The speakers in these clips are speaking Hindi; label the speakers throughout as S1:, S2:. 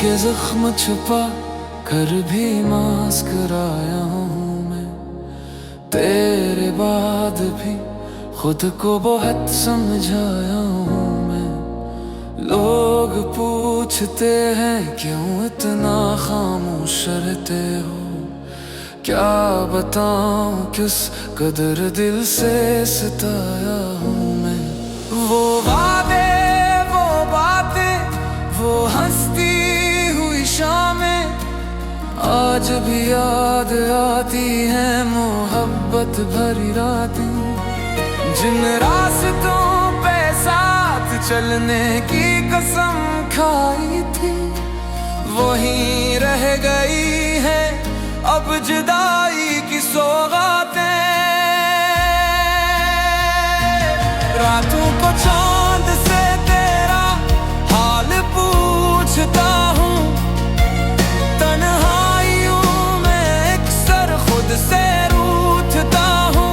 S1: के जख्म छुपा कर भी मुस्कुराया हूँ मैं। तेरे बाद भी खुद को बहुत समझाया हूँ मैं। लोग पूछते हैं क्यों इतना खामोश रहते हो, क्या बताऊं किस कदर दिल से सताया हूँ मैं। वो वादे, वो बातें, वो हंसती हुई शामें आज भी याद आती हैं। मोहब्बत भरी रातें, जिन रास्तों पे साथ चलने की कसम खाई थी, वहीं रह गई है अब जुदाई की सौगातें। रातों को चांद से तेरा हाल पूछता हूँ, तन्हाइयों में अक्सर खुद से रूठता हूँ।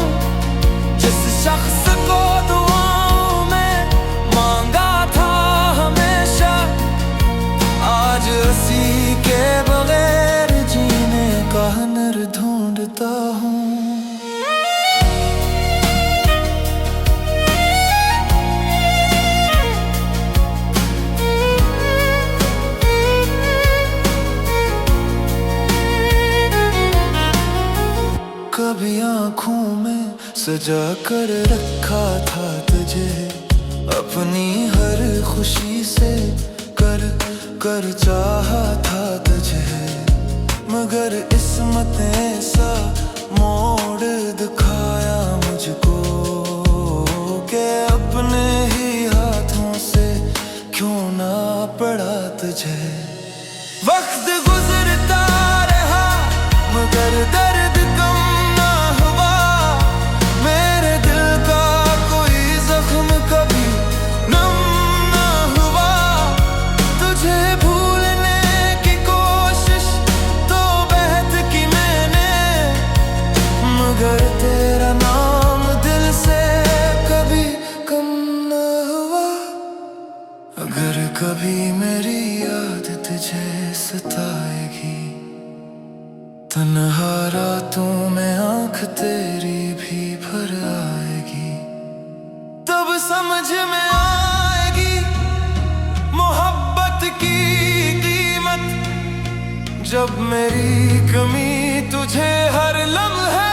S1: जिस शख्स को दुआओं में मांगा था हमेशा, आज उसी के बगैर जीने का हुनर ढूंढता हूँ। कभी आँखों में सजा कर रखा था तुझे, अपनी हर खुशी से कर कर चाहा था तुझे। मगर किस्मत ने ऐसा मोड़ दिखाया मुझको कि अपने ही हाथों से क्यों ना पड़ा तुझे। वक्त गुजरता रहा मगर दर्द कम ना हुआ, मेरे दिल का कोई जख्म कभी नम ना हुआ। तुझे भूलने की कोशिश तो बहुत की मैंने, मगर तेरा नाम दिल से कभी कम ना हुआ। अगर कभी मेरी याद तुझे सताएगी, तन्हा रातों में आँख तेरी भी भर आएगी, तब समझ में आएगी मोहब्बत की कीमत। जब मेरी कमी तुझे हर लम्हे